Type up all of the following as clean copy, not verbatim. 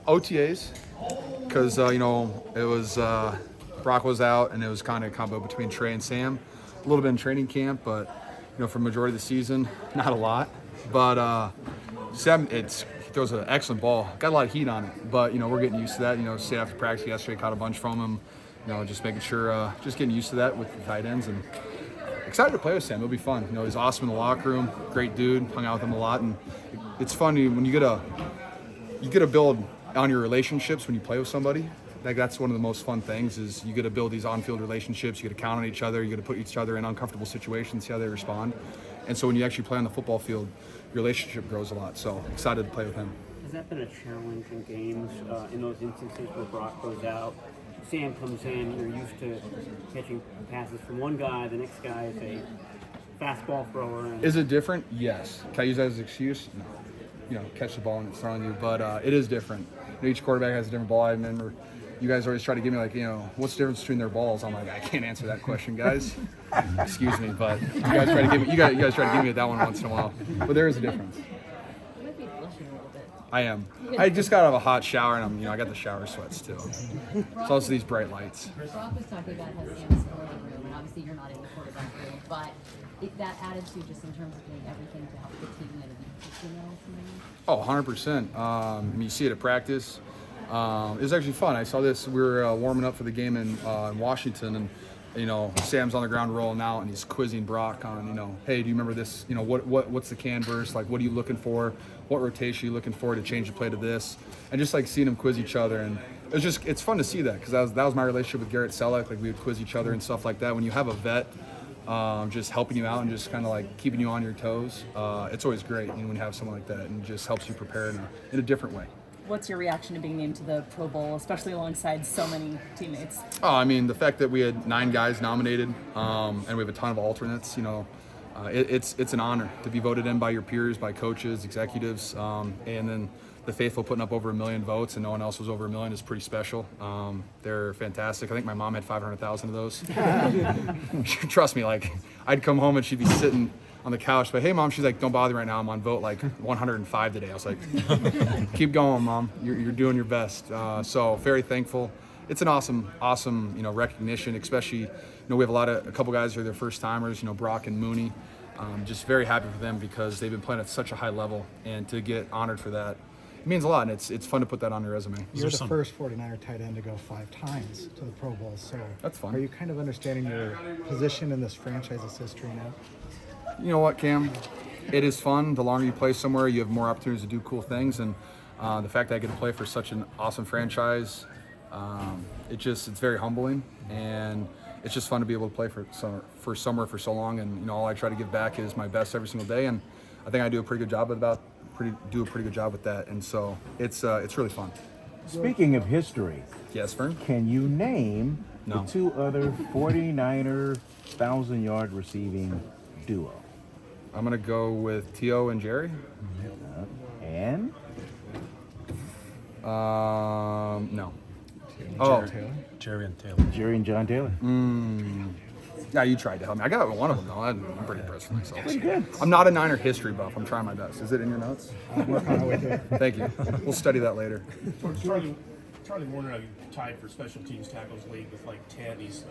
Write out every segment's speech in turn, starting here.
OTAs, because it was Brock was out, and it was kind of a combo between Trey and Sam. A little bit in training camp, but for majority of the season, not a lot. But Sam, he throws an excellent ball. Got a lot of heat on it, but we're getting used to that. Stayed after practice yesterday, caught a bunch from him. Just making sure, just getting used to that with the tight ends, and excited to play with Sam. It'll be fun. He's awesome in the locker room, great dude. Hung out with him a lot, and it's fun when you get to build on your relationships when you play with somebody. Like, that's one of the most fun things is you get to build these on-field relationships. You get to count on each other. You get to put each other in uncomfortable situations, see how they respond. And so when you actually play on the football field, your relationship grows a lot. So excited to play with him. Has that been a challenge in games, in those instances where Brock goes out, Sam comes in, you're used to catching passes from one guy, the next guy is a fastball thrower. Is it different? Yes. Can I use that as an excuse? No. Catch the ball and it's thrown you. But it is different. Each quarterback has a different ball. I remember you guys always try to give me what's the difference between their balls? I'm like, I can't answer that question, guys. Excuse me, but you guys try to give me that one once in a while. But there is a difference. I am. I just got out of a hot shower, and I got the shower sweats too. It's also these bright lights. Brock was talking about how Sam's filling the room, and obviously you're not in the quarterback room, but that attitude, just in terms of doing everything to help the team, Oh, 100%. You see it at practice. It was actually fun. I saw this. We were warming up for the game in Washington, and Sam's on the ground rolling out, and he's quizzing Brock on, hey, do you remember this? What's the canvas? Like, what are you looking for? What rotation are you looking for to change the play to this? And just seeing them quiz each other, and it's fun to see that, because that was my relationship with Garrett Selleck. Like, we would quiz each other and stuff like that. When you have a vet just helping you out and just kind of keeping you on your toes, it's always great when you have someone like that, and just helps you prepare in a different way. What's your reaction to being named to the Pro Bowl, especially alongside so many teammates? Oh, the fact that we had 9 guys nominated, and we have a ton of alternates, it's an honor to be voted in by your peers, by coaches, executives, and then the faithful putting up over 1 million votes, and no one else was over 1 million is pretty special. They're fantastic. I think my mom had 500,000 of those. Trust me, I'd come home and she'd be sitting on the couch, but hey, Mom, she's like, don't bother right now. I'm on vote 105 today. I was like, keep going, Mom. You're doing your best. So very thankful. It's an awesome, recognition, especially, we have a couple guys who are their first timers, Brock and Mooney. Just very happy for them, because they've been playing at such a high level, and to get honored for that, it means a lot, and it's fun to put that on your resume. You're the first 49er tight end to go 5 times to the Pro Bowl, so that's fun. Are you kind of understanding your position in this franchise's history now? You know what, Cam? It is fun. The longer you play somewhere, you have more opportunities to do cool things, and the fact that I get to play for such an awesome franchise, it's very humbling, and it's just fun to be able to play for somewhere for so long. And all I try to give back is my best every single day, and I think I do a pretty good job with that. And so it's really fun. Speaking of history, yes, Fern? Can you name No. the 2 other 49er 1,000-yard receiving duo? I'm gonna go with T.O. and Jerry. And? No. Jerry and Taylor. Jerry and John Taylor. Yeah, you tried to help me. I got one of them though. I'm pretty impressed with myself. Pretty good. I'm not a Niner history buff. I'm trying my best. Is it in your notes? I'm working on it with you. Thank you. We'll study that later. Charlie Warner tied for special teams tackles league with 10. He's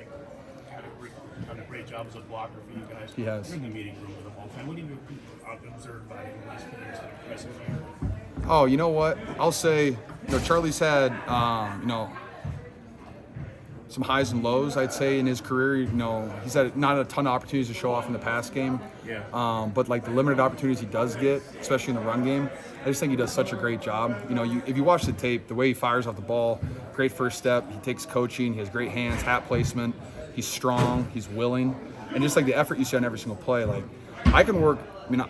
done a great job as a blocker for you guys. He has. You're in the meeting room with him all the time. What have you observed by him in the last few years that impresses you? Oh, you know what? I'll say, Charlie's had, some highs and lows, I'd say, in his career. He's had not a ton of opportunities to show off in the pass game. Yeah. But the limited opportunities he does get, especially in the run game, I just think he does such a great job. If you watch the tape, the way he fires off the ball, great first step. He takes coaching. He has great hands, hat placement. He's strong. He's willing. And just the effort you see on every single play, I can work.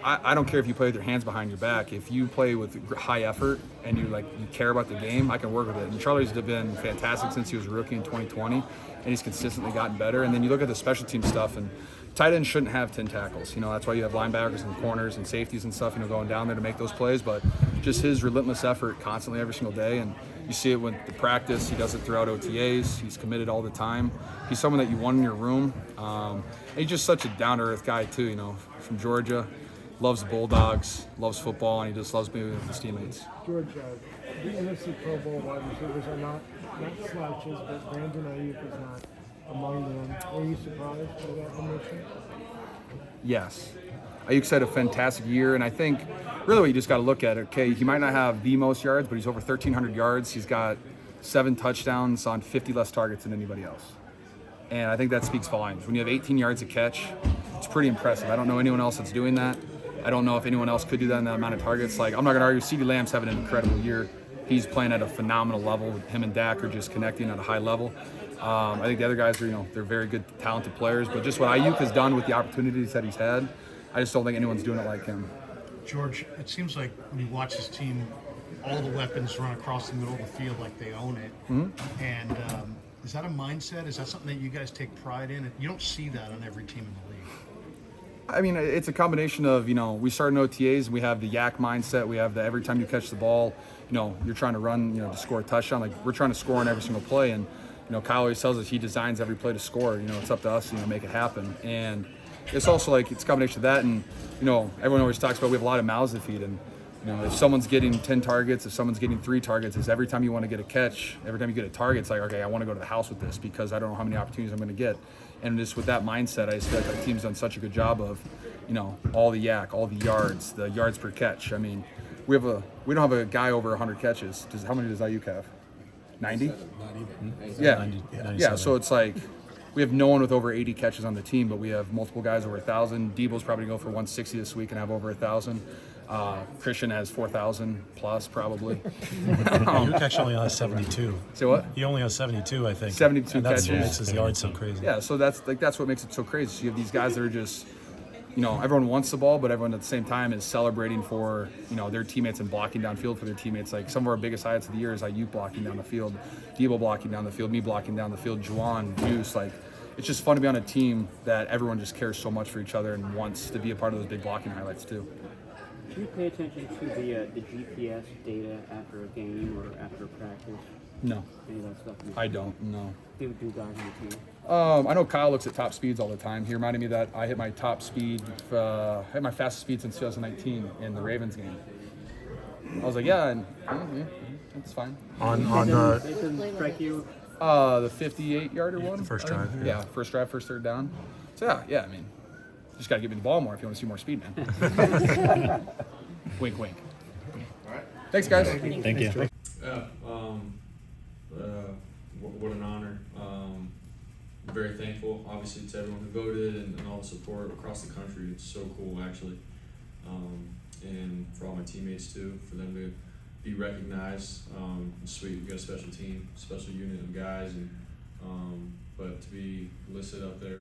I don't care if you play with your hands behind your back. If you play with high effort and you care about the game, I can work with it. And Charlie's been fantastic since he was a rookie in 2020, and he's consistently gotten better. And then you look at the special team stuff, and tight ends shouldn't have 10 tackles. That's why you have linebackers and corners and safeties and stuff, going down there to make those plays. But just his relentless effort constantly every single day, and you see it with the practice. He does it throughout OTAs. He's committed all the time. He's someone that you want in your room. And he's just such a down-to-earth guy too. From Georgia. Loves the Bulldogs, loves football, and he just loves being with his teammates. George, the NFC Pro Bowl wide receivers are not slouches, but Brandon Ayuk is not among them. Were you surprised by that omission? Yes. Ayuk's had a fantastic year, and I think really what you just got to look at, okay, he might not have the most yards, but he's over 1,300 yards. He's got 7 touchdowns on 50 less targets than anybody else. And I think that speaks volumes. When you have 18 yards a catch, it's pretty impressive. I don't know anyone else that's doing that. I don't know if anyone else could do that in that amount of targets. Like, I'm not going to argue, CeeDee Lamb's having an incredible year. He's playing at a phenomenal level. Him and Dak are just connecting at a high level. I think the other guys are, they're very good, talented players. But just what Ayuk has done with the opportunities that he's had, I just don't think anyone's doing it like him. George, it seems like when you watch this team, all the weapons run across the middle of the field like they own it. Mm-hmm. And is that a mindset? Is that something that you guys take pride in? You don't see that on every team in the league. I mean, it's a combination of, we start in OTAs, we have the yak mindset, we have the every time you catch the ball, you're trying to run, to score a touchdown. Like, we're trying to score on every single play. And, Kyle always tells us he designs every play to score. It's up to us, make it happen. And it's also like, it's a combination of that. And, everyone always talks about we have a lot of mouths to feed. And, if someone's getting 10 targets, if someone's getting 3 targets, it's every time you want to get a catch, every time you get a target, it's like, okay, I want to go to the house with this because I don't know how many opportunities I'm going to get. And just with that mindset, I just feel like our team's done such a good job of, all the yak, all the yards per catch. I mean, we don't have a guy over 100 catches. How many does Ayuk have? 90? Yeah. Yeah, so it's like we have no one with over 80 catches on the team, but we have multiple guys over 1,000. Debo's probably going to go for 160 this week and have over 1,000. Christian has 4,000 plus probably. Ayuk actually only has 72. Say what? He only has 72, I think. 72 and that's catches. what makes his yards so crazy. Yeah, so that's what makes it so crazy. So you have these guys that are just, everyone wants the ball, but everyone at the same time is celebrating for, their teammates and blocking downfield for their teammates. Like, some of our biggest highlights of the year is Ayuk blocking down the field, Debo blocking down the field, me blocking down the field, Juwan, Juice. Like, it's just fun to be on a team that everyone just cares so much for each other and wants to be a part of those big blocking highlights too. Do you pay attention to the GPS data after a game or after a practice? No. Any of that stuff? I don't, no. Do guys on the team? I know Kyle looks at top speeds all the time. He reminded me that I hit my top speed, hit my fastest speed since 2019 in the Ravens game. I was like, yeah, and it's fine. On the It doesn't strike you? The 58-yarder one. The first drive. Yeah, first drive, first third down. So yeah, I mean, just got to give me the ball more if you want to see more speed, man. Wink, wink. All right. Thanks, guys. Thank you. Yeah, what an honor. Very thankful, obviously, to everyone who voted and all the support across the country. It's so cool, actually. And for all my teammates, too, for them to be recognized. It's sweet. We've got a special team, special unit of guys, and but to be listed up there.